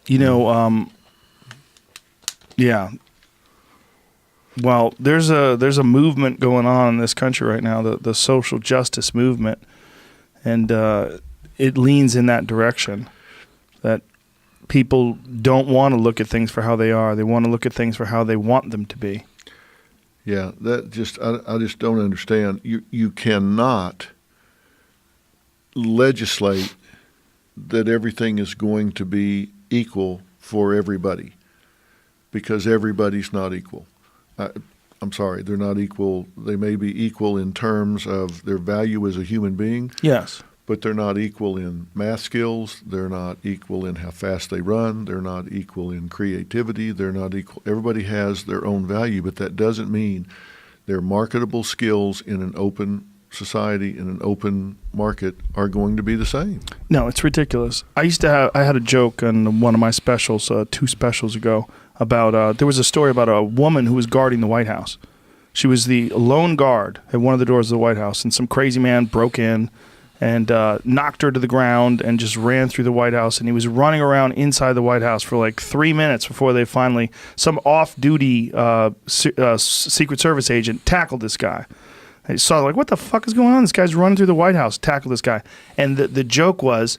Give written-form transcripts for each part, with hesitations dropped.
You know, yeah. Well, there's a movement going on in this country right now, the social justice movement, and it leans in that direction. That people don't want to look at things for how they are; they want to look at things for how they want them to be. Yeah, that just I just don't understand. You cannot legislate that everything is going to be equal for everybody, because everybody's not equal. I'm sorry, they're not equal. They may be equal in terms of their value as a human being. Yes. But they're not equal in math skills. They're not equal in how fast they run. They're not equal in creativity. They're not equal. Everybody has their own value, but that doesn't mean their marketable skills in an open society, in an open market, are going to be the same. No, it's ridiculous. I had a joke on one of my specials, 2 specials ago, about there was a story about a woman who was guarding the White House. She was the lone guard at one of the doors of the White House, and some crazy man broke in and knocked her to the ground and just ran through the White House. And he was running around inside the White House for like 3 minutes before they finally, some off-duty Secret Service agent tackled this guy. They saw, like, what the fuck is going on? This guy's running through the White House. Tackled this guy. And the joke was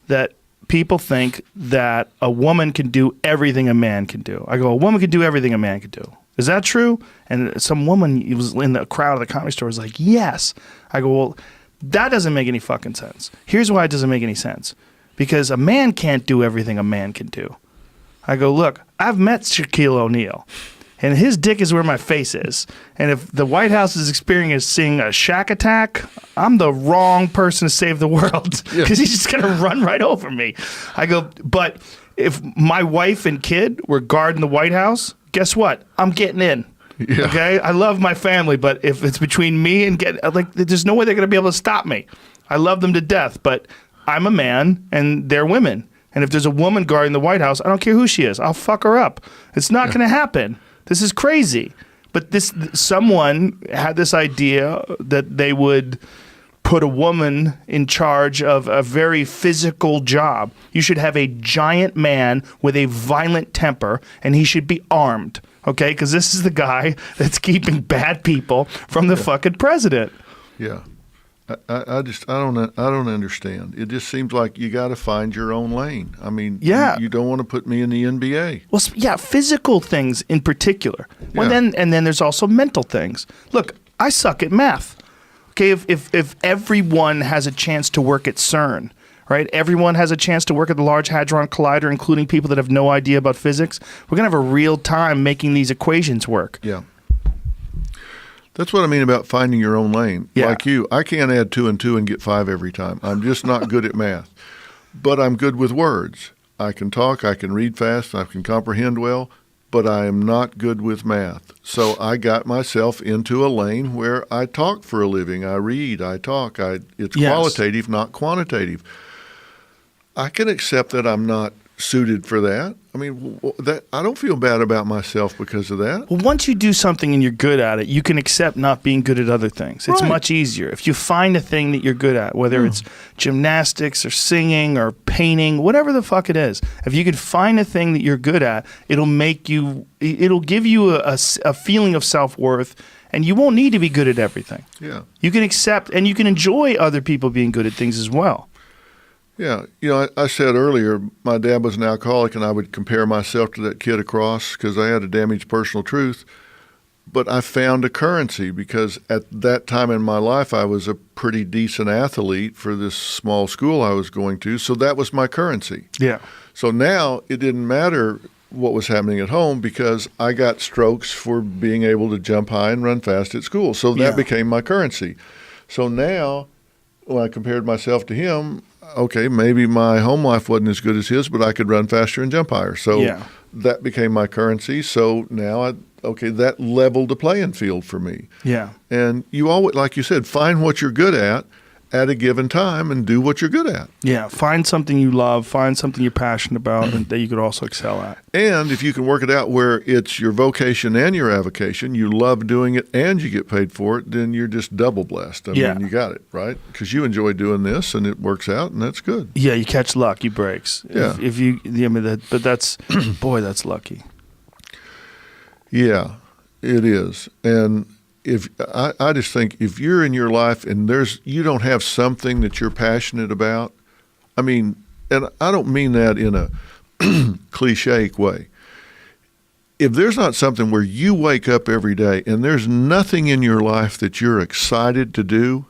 that people think that a woman can do everything a man can do. I go, a woman can do everything a man can do. Is that true? And some woman was in the crowd of the Comedy Store was like, yes. I go, well, that doesn't make any fucking sense. Here's why it doesn't make any sense. Because a man can't do everything a man can do. I go, look, I've met Shaquille O'Neal, and his dick is where my face is. And if the White House is experiencing a Shaq attack, I'm the wrong person to save the world, because he's just going to run right over me. I go, but if my wife and kid were guarding the White House, guess what? I'm getting in. Yeah. Okay, I love my family, but if it's between me and there's no way they're going to be able to stop me. I love them to death, but I'm a man and they're women. And if there's a woman guarding the White House, I don't care who she is. I'll fuck her up. It's not going to happen. This is crazy. But someone had this idea that they would put a woman in charge of a very physical job. You should have a giant man with a violent temper, and he should be armed. Okay, because this is the guy that's keeping bad people from the fucking president. Yeah, I don't understand. It just seems like you got to find your own lane. I mean, you don't want to put me in the NBA. Well, yeah, physical things in particular. Well, then there's also mental things. Look, I suck at math. Okay, if everyone has a chance to work at CERN. Right? Everyone has a chance to work at the Large Hadron Collider, including people that have no idea about physics. We're going to have a real time making these equations work. Yeah. That's what I mean about finding your own lane. Yeah. Like you, I can't add 2 and 2 and get 5 every time. I'm just not good at math. But I'm good with words. I can talk, I can read fast, I can comprehend well, but I am not good with math. So I got myself into a lane where I talk for a living. I read, I talk. It's qualitative, not quantitative. I can accept that I'm not suited for that. I mean, I don't feel bad about myself because of that. Well, once you do something and you're good at it, you can accept not being good at other things. It's much easier. If you find a thing that you're good at, whether it's gymnastics or singing or painting, whatever the fuck it is, if you can find a thing that you're good at, it'll give you a feeling of self-worth, and you won't need to be good at everything. Yeah. You can accept and you can enjoy other people being good at things as well. Yeah. You know, I said earlier, my dad was an alcoholic, and I would compare myself to that kid across because I had a damaged personal truth. But I found a currency because at that time in my life, I was a pretty decent athlete for this small school I was going to. So that was my currency. Yeah. So now it didn't matter what was happening at home because I got strokes for being able to jump high and run fast at school. So that became my currency. So now when I compared myself to him, okay, maybe my home life wasn't as good as his, but I could run faster and jump higher. So that became my currency. So now, that leveled the playing field for me. Yeah. And you always, like you said, find what you're good at at a given time and do what you're good at. Yeah, find something you love, find something you're passionate about, and that you could also excel at. And if you can work it out where it's your vocation and your avocation, you love doing it and you get paid for it, then you're just double blessed. I mean, you got it, right? Because you enjoy doing this and it works out, and that's good. Yeah, you catch lucky breaks. Yeah. If you, I mean, but that's, boy, that's lucky. Yeah, it is. And if I just think if you're in your life and you don't have something that you're passionate about, I mean, and I don't mean that in a cliche way. If there's not something where you wake up every day and there's nothing in your life that you're excited to do,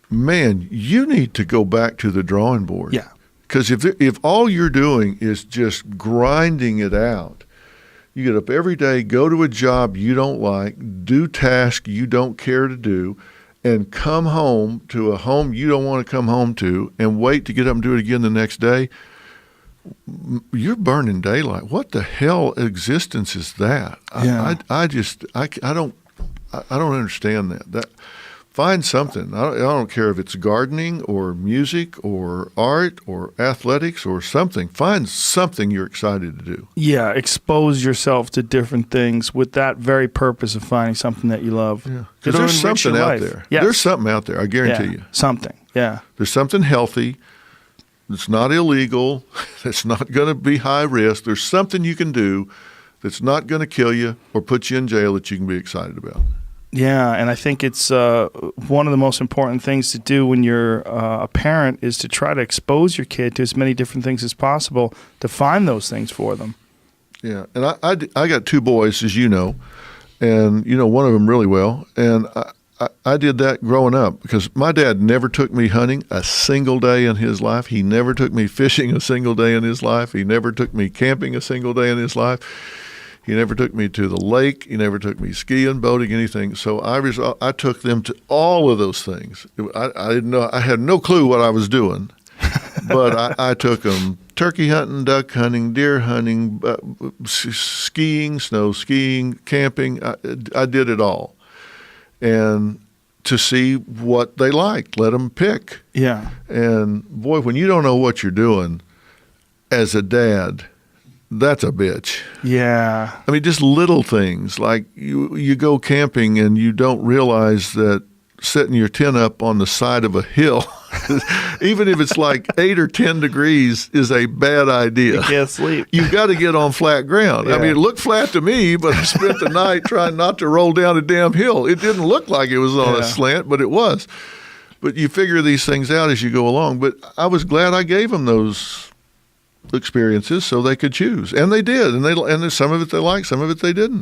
man, you need to go back to the drawing board. Yeah. Because if all you're doing is just grinding it out, you get up every day, go to a job you don't like, do tasks you don't care to do, and come home to a home you don't want to come home to and wait to get up and do it again the next day, you're burning daylight. What the hell existence is that? Yeah. I don't understand that. Find something. I don't care if it's gardening or music or art or athletics or something. Find something you're excited to do. Yeah, expose yourself to different things with that very purpose of finding something that you love. Yeah, because there's something out there. Yes. There's something out there, I guarantee you. Something, yeah. There's something healthy that's not illegal, that's not going to be high risk. There's something you can do that's not going to kill you or put you in jail that you can be excited about. Yeah, and I think it's one of the most important things to do when you're a parent is to try to expose your kid to as many different things as possible to find those things for them. Yeah, and I got two boys, as you know, and you know one of them really well, and I did that growing up because my dad never took me hunting a single day in his life. He never took me fishing a single day in his life. He never took me camping a single day in his life. He never took me to the lake. He never took me skiing, boating, anything. So I took them to all of those things. I didn't know. I had no clue what I was doing, but I took them turkey hunting, duck hunting, deer hunting, skiing, snow skiing, camping. I did it all, and to see what they liked, let them pick. Yeah. And boy, when you don't know what you're doing as a dad, that's a bitch. Yeah. I mean, just little things like you go camping and you don't realize that setting your tent up on the side of a hill, even if it's like 8 or 10 degrees, is a bad idea. You can't sleep. You've got to get on flat ground. Yeah. I mean, it looked flat to me, but I spent the night trying not to roll down a damn hill. It didn't look like it was on a slant, but it was. But you figure these things out as you go along. But I was glad I gave them those experiences so they could choose, and they did, and some of it they liked, some of it they didn't.